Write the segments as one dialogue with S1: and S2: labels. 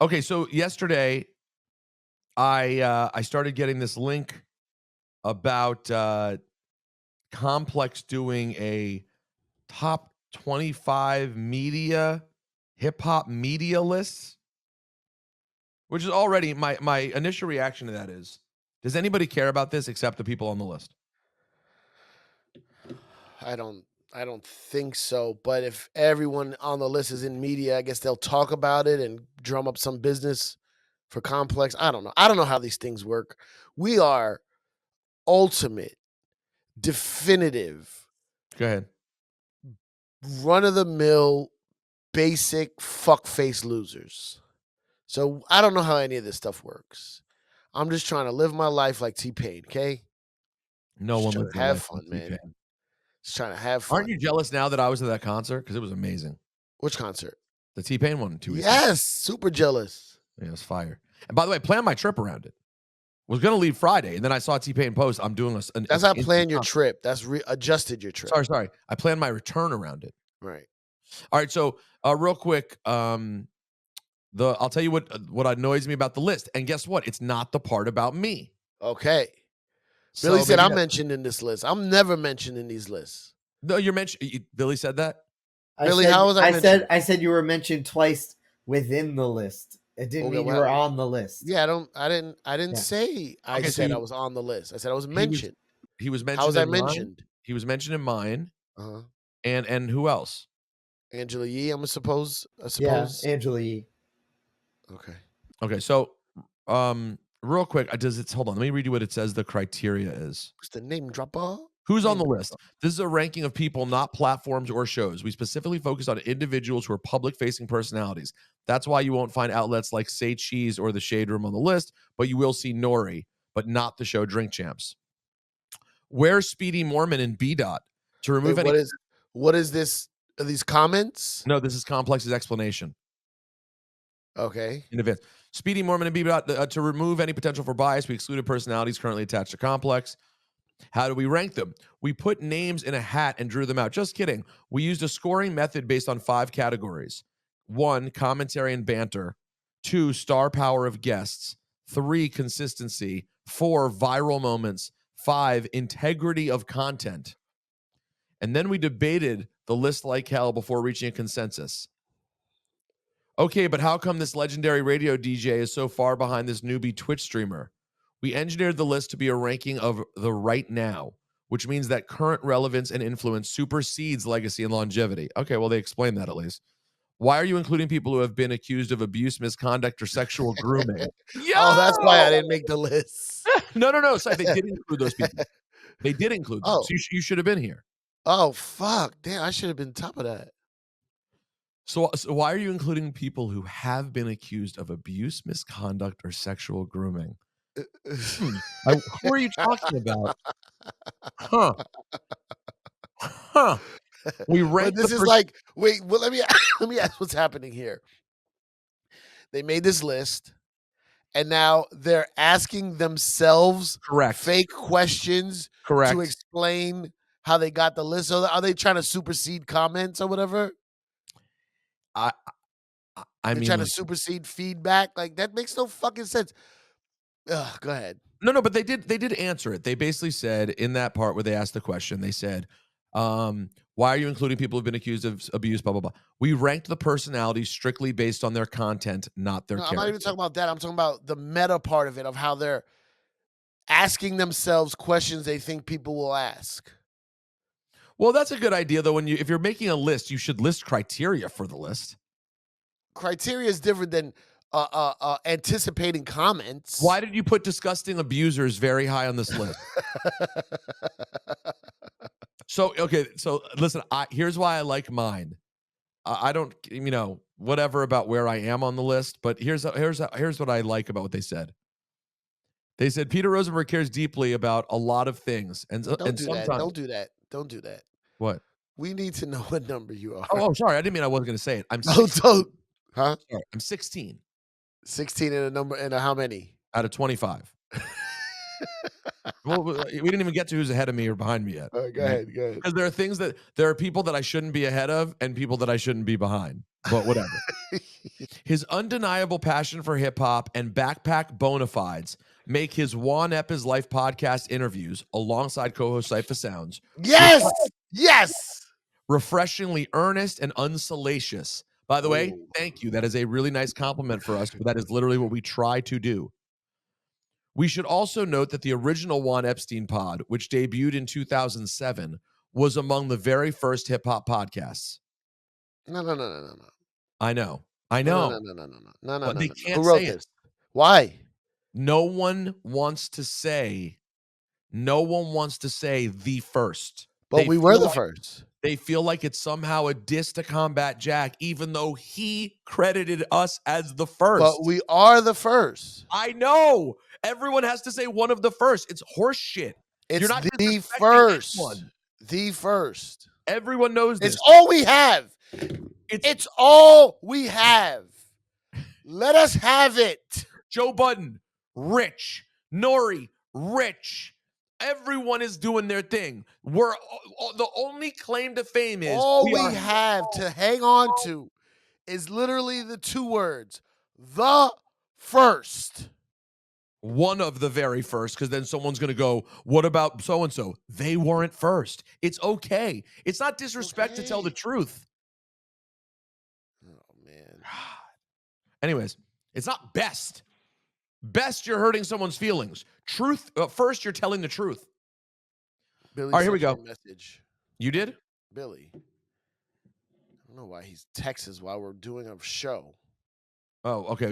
S1: Okay, so yesterday I started getting this link about Complex doing a top 25 media hip hop media lists, which is already my initial reaction to that is, does anybody care about this except the people on the list?
S2: I don't think so. But if everyone on the list is in media, I guess they'll talk about it and drum up some business for Complex. I don't know. I don't know how these things work. We are ultimate, definitive,
S1: Go ahead.
S2: run of the mill, basic fuckface losers. So I don't know how any of this stuff works. I'm just trying to live my life like T-Pain, okay?
S1: No
S2: Just
S1: one
S2: trying
S1: lives
S2: to
S1: their
S2: have
S1: life like
S2: fun, man.
S1: T-Pain.
S2: Just trying to have
S1: Aren't
S2: fun.
S1: you jealous now that I was at that concert? Because it was amazing.
S2: Which concert?
S1: The T-Pain one 2 weeks ago.
S2: Yes, super jealous.
S1: Yeah, it was fire. And by the way, I planned my trip around it. Was gonna leave Friday, and then I saw T-Pain post, I'm doing
S2: That's not plan your trip. That's adjusted your trip.
S1: Sorry. I planned my return around it.
S2: Right.
S1: All right, so real quick, I'll tell you what annoys me about the list, and guess what? It's not the part about me.
S2: Okay. Billy
S1: So
S2: said
S1: maybe
S2: I'm
S1: that,
S2: mentioned in this list. I'm never mentioned in these lists.
S1: no, you're mentioned. Billy said that.
S2: Billy, how was I mentioned?
S3: I said you were mentioned twice within the list. It didn't mean you were on the list.
S2: Yeah, I didn't
S3: Yeah.
S2: say I
S1: Okay,
S2: said I was on the list. I said I was
S1: He
S2: mentioned.
S1: was mentioned.
S2: How was I
S1: in mine.
S2: mentioned?
S1: He was mentioned in mine,
S2: Uh-huh.
S1: and who else?
S2: Angela Yee, I suppose.
S3: Yeah, Angela Yee.
S2: Okay.
S1: Okay, so real quick, hold on, let me read you what it says the criteria is.
S2: What's the name dropper?
S1: Who's on the list? This is a ranking of people, not platforms or shows. We specifically focus on individuals who are public-facing personalities. That's why you won't find outlets like Say Cheese or The Shade Room on the list, but you will see Nori, but not the show Drink Champs. Where's Speedy Mormon and B Dot to remove
S2: Wait,
S1: any?
S2: what is this? Are these comments?
S1: No, this is Complex's explanation.
S2: Okay.
S1: In advance. Speedy Mormon and B Dot to remove any potential for bias. We excluded personalities currently attached to Complex. How do we rank them? We put names in a hat and drew them out. Just kidding. We used a scoring method based on 5 categories. 1, commentary and banter. 2, star power of guests. 3, consistency. 4, viral moments. 5, integrity of content. And then we debated the list like hell before reaching a consensus. Okay, but how come this legendary radio DJ is so far behind this newbie Twitch streamer? We engineered the list to be a ranking of the right now, which means that current relevance and influence supersedes legacy and longevity. Okay, well, they explained that at least. Why are you including people who have been accused of abuse, misconduct, or sexual grooming?
S2: Oh, that's why I didn't make the list.
S1: No. So they did include those people. They did include them.
S2: Oh.
S1: So you should have been here.
S2: Oh, fuck. Damn, I should have been top of that.
S1: So why are you including people who have been accused of abuse, misconduct, or sexual grooming? Who are you talking about? Huh. We ranked
S2: But this is wait, well, let me ask what's happening here. They made this list, and now they're asking themselves fake questions to explain how they got the list. So are they trying to supersede comments or whatever?
S1: I mean,
S2: trying to supersede feedback. Like that makes no fucking sense. Ugh, go ahead.
S1: No, but they did answer it. They basically said in that part where they asked the question, they said, why are you including people who've been accused of abuse, blah, blah, blah. We ranked the personalities strictly based on their content, not their character.
S2: I'm not even talking about that. I'm talking about the meta part of it, of how they're asking themselves questions they think people will ask.
S1: Well, that's a good idea, though. If you're making a list, you should list criteria for the list.
S2: Criteria is different than anticipating comments.
S1: Why did you put disgusting abusers very high on this list? So listen, here's why I like mine. I don't, whatever about where I am on the list, but here's what I like about what they said. They said Peter Rosenberg cares deeply about a lot of things, and
S2: Don't do
S1: sometimes
S2: that. Don't do that.
S1: What?
S2: We need to know what number you are.
S1: Oh, sorry, I didn't mean I wasn't going to say it. I'm
S2: huh?
S1: Sorry, I'm 16.
S2: 16 in a number and a how many?
S1: Out of 25. Well, we didn't even get to who's ahead of me or behind me yet.
S2: Go ahead.
S1: Because there are people that I shouldn't be ahead of and people that I shouldn't be behind. But whatever. His undeniable passion for hip hop and backpack bona fides make his Juan Ep His Life podcast interviews alongside co-host Cypher Sounds.
S2: Yes.
S1: Refreshingly earnest and unsalacious. By the way, thank you. That is a really nice compliment for us, but that is literally what we try to do. We should also note that the original Juan Epstein pod, which debuted in 2007, was among the very first hip-hop podcasts.
S2: No.
S1: I know.
S2: No.
S1: But they can't
S2: Who wrote
S1: say
S2: this? Why?
S1: No one wants to say the first.
S2: But we were the first.
S1: They feel like it's somehow a diss to Combat Jack, even though he credited us as the first.
S2: But we are the first.
S1: I know. Everyone has to say one of the first. It's horse shit.
S2: It's
S1: You're not
S2: the first. Anyone. The first.
S1: Everyone knows this.
S2: It's all we have. It's all we have. Let us have it.
S1: Joe Budden, rich. Nori, rich. Everyone is doing their thing. We're the only claim to fame is
S2: all we have to hang on to is literally the two words, the first.
S1: One of the very first, because then someone's going to go, what about so-and-so? They weren't first. It's okay. It's not disrespect to tell the truth.
S2: Oh, man.
S1: Anyways, it's not best. Best, you're hurting someone's feelings. Truth, first, you're telling the truth.
S2: Billy,
S1: all right, here we go.
S2: Message.
S1: You did?
S2: Billy. I don't know why he's texts while we're doing a show.
S1: Oh, okay.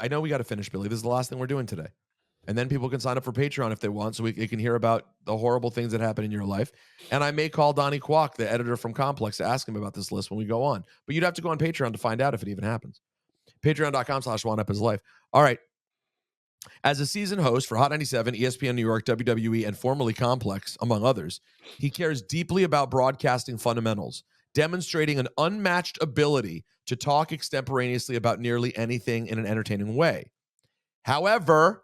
S1: I know we got to finish, Billy. This is the last thing we're doing today. And then people can sign up for Patreon if they want, so they can hear about the horrible things that happen in your life. And I may call Donnie Kwok, the editor from Complex, to ask him about this list when we go on. But you'd have to go on Patreon to find out if it even happens. Patreon.com/OneUpHisLife. All right. As a seasoned host for Hot 97, ESPN New York, WWE, and formerly Complex, among others, he cares deeply about broadcasting fundamentals, demonstrating an unmatched ability to talk extemporaneously about nearly anything in an entertaining way. However,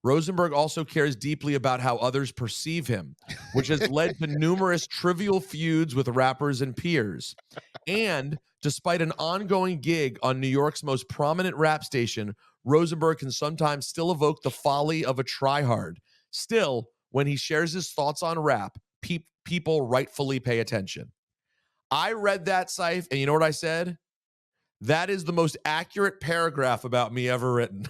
S1: Rosenberg also cares deeply about how others perceive him, which has led to numerous trivial feuds with rappers and peers. And despite an ongoing gig on New York's most prominent rap station, Rosenberg can sometimes still evoke the folly of a tryhard. Still, when he shares his thoughts on rap, people rightfully pay attention. I read that, Syph, and you know what I said? That is the most accurate paragraph about me ever written.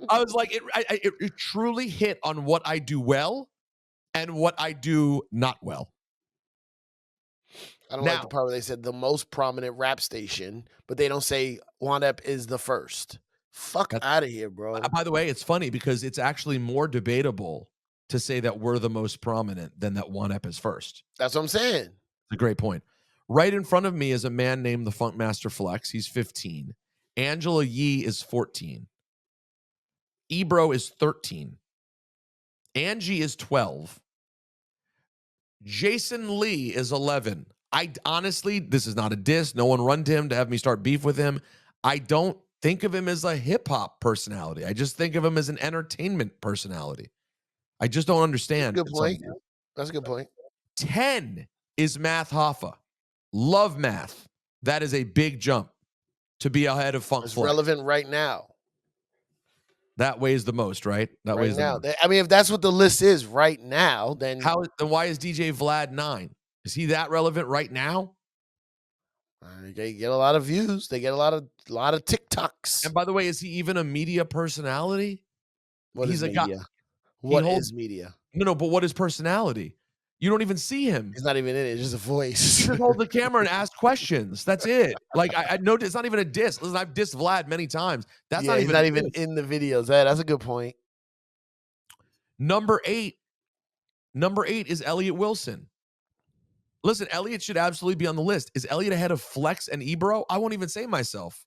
S1: I was like, it truly hit on what I do well and what I do not well.
S2: I don't like the part where they said the most prominent rap station, but they don't say Juan Ep is the first. Fuck out of here, bro.
S1: By the way, it's funny because it's actually more debatable to say that we're the most prominent than that Juan Ep is first.
S2: That's what I'm saying.
S1: It's a great point. Right in front of me is a man named the Funkmaster Flex. He's 15. Angela Yee is 14. Ebro is 13. Angie is 12. Jason Lee is 11. I honestly, this is not a diss. No one run to him to have me start beef with him. I don't think of him as a hip-hop personality. I just think of him as an entertainment personality. I just don't understand.
S2: Good point. That's a good point.
S1: 10 is Math Hoffa. Love Math. That is a big jump to be ahead of Funk
S2: It's
S1: Flex.
S2: relevant right now.
S1: That weighs the most, right? That
S2: right
S1: weighs
S2: now.
S1: the most.
S2: I mean, if that's what the list is right now, then
S1: why is DJ Vlad 9? Is he that relevant right now?
S2: They get a lot of views. They get a lot of TikToks.
S1: And by the way, is he even a media personality?
S2: He's a media? Guy. What is media?
S1: No, but what is personality? You don't even see him.
S2: He's not even in it. It's just a voice.
S1: He just hold the camera and ask questions. That's it. Like I know it's not even a diss. Listen, I've dissed Vlad many times. That's
S2: he's not even in the videos. That's a good point.
S1: Number 8 is Elliott Wilson. Listen, Elliott should absolutely be on the list. Is Elliott ahead of Flex and Ebro? I won't even say myself.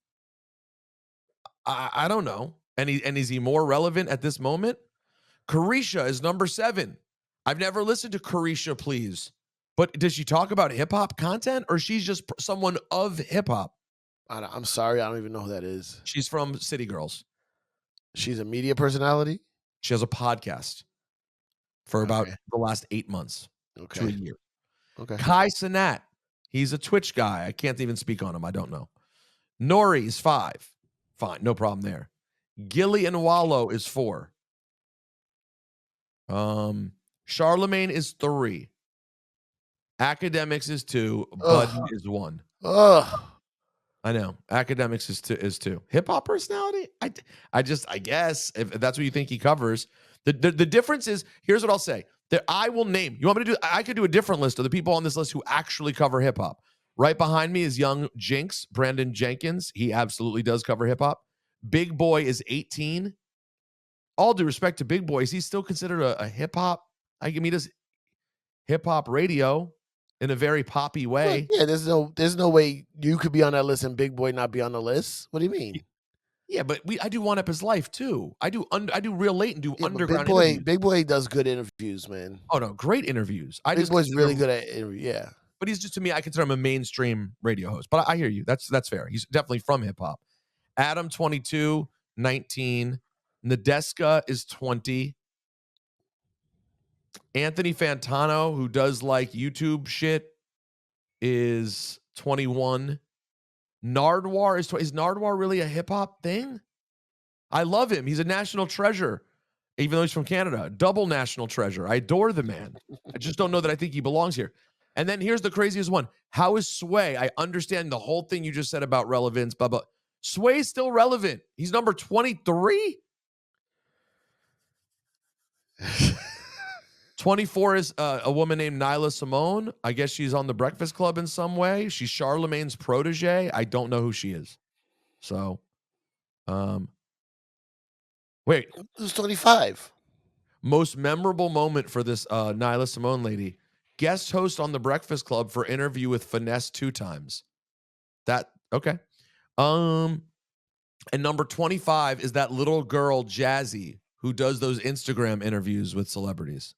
S1: I don't know. And is he more relevant at this moment? Carisha is number 7. I've never listened to Carisha, please. But does she talk about hip-hop content or she's just someone of hip-hop?
S2: I'm sorry. I don't even know who that is.
S1: She's from City Girls.
S2: She's a media personality?
S1: She has a podcast for about the last 8 months to a year.
S2: Okay.
S1: Kai Cenat, he's a Twitch guy. I can't even speak on him. I don't know. Nori's 5. Fine, no problem there. Gilly and Wallow is 4. Charlemagne is 3. Academics is 2. Budden is 1. I know. Academics is 2. Hip hop personality? I guess if that's what you think he covers. The difference is, here's what I'll say. That I will name. You want me to do? I could do a different list of the people on this list who actually cover hip hop. Right behind me is Young Jinx, Brandon Jenkins. He absolutely does cover hip hop. Big Boy is 18. All due respect to Big Boy, is he still considered a hip hop? I mean, he does hip hop radio in a very poppy way.
S2: Yeah, there's no way you could be on that list and Big Boy not be on the list. What do you mean?
S1: Yeah, but I do One Up His Life too. I do Real Late and do underground interviews.
S2: Big Boy does good interviews, man.
S1: Oh no, great interviews.
S2: Big Boy's really good at interviews. Yeah,
S1: but he's just, to me, I consider him a mainstream radio host. But I hear you. That's fair. He's definitely from hip hop. Adam 22, 19. Nadeska is 20. Anthony Fantano, who does like YouTube shit, is 21. Nardwar is 20. Is Nardwar really a hip hop thing? I love him. He's a national treasure, even though he's from Canada. Double national treasure. I adore the man. I just don't know that I think he belongs here. And then here's the craziest one. How is Sway? I understand the whole thing you just said about relevance, blah, blah. Sway's still relevant. He's number 23. 24 is a woman named Nyla Simone. I guess she's on the Breakfast Club in some way. She's Charlemagne's protege. I don't know who she is. So, wait.
S2: Who's 25?
S1: Most memorable moment for this Nyla Simone lady. Guest host on the Breakfast Club for interview with Finesse 2 times. Okay. And number 25 is that little girl, Jazzy, who does those Instagram interviews with celebrities.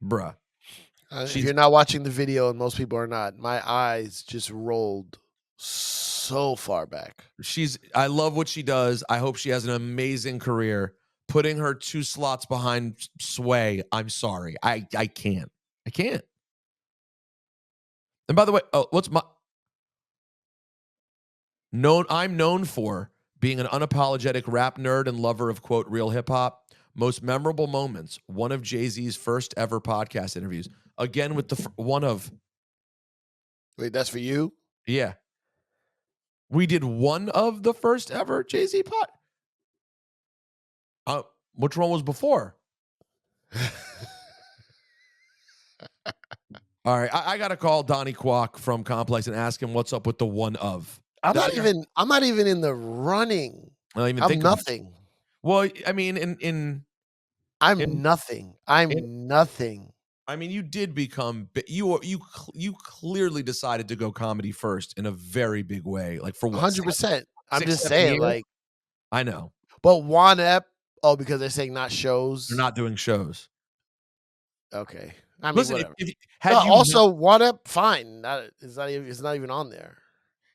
S1: Bruh.
S2: If you're not watching the video, and most people are not, my eyes just rolled so far back.
S1: I love what she does. I hope she has an amazing career. Putting her 2 slots behind Sway, I'm sorry. I can't. I can't. And by the way, I'm known for being an unapologetic rap nerd and lover of, quote, real hip hop. Most memorable moments, one of Jay-Z's first ever podcast interviews. Again, with one of.
S2: Wait, that's for you?
S1: Yeah. We did one of the first ever Jay-Z pod. Which one was before? All right, I got to call Donnie Kwok from Complex and ask him what's up with the one of.
S2: I'm not even in the running.
S1: I'm
S2: nothing.
S1: Well, I mean,
S2: nothing. Nothing.
S1: I mean, you did become you clearly decided to go comedy first in a very big way, like for what?
S2: 100%. I'm just saying, like,
S1: I know.
S2: But One Ep, because they're saying not shows.
S1: They're not doing shows.
S2: Okay. I mean,
S1: listen,
S2: whatever. One Ep, fine. It's not even on there.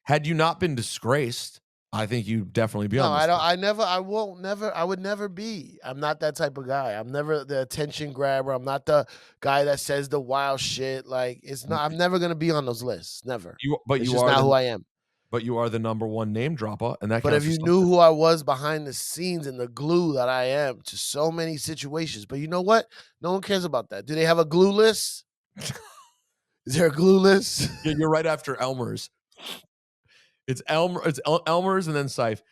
S1: Had you not been disgraced, I think you'd definitely be on this.
S2: I would never be. I'm not that type of guy. I'm never the attention grabber. I'm not the guy that says the wild shit. Like, it's not. I'm never gonna be on those lists. Never. It's just not who I am.
S1: But you are the number one name dropper, and that.
S2: But if you knew who I was behind the scenes and the glue that I am to so many situations, but you know what? No one cares about that. Do they have a glue list? Is there a glue list?
S1: Yeah, you're right after Elmer's. It's Elmer's and then Syph.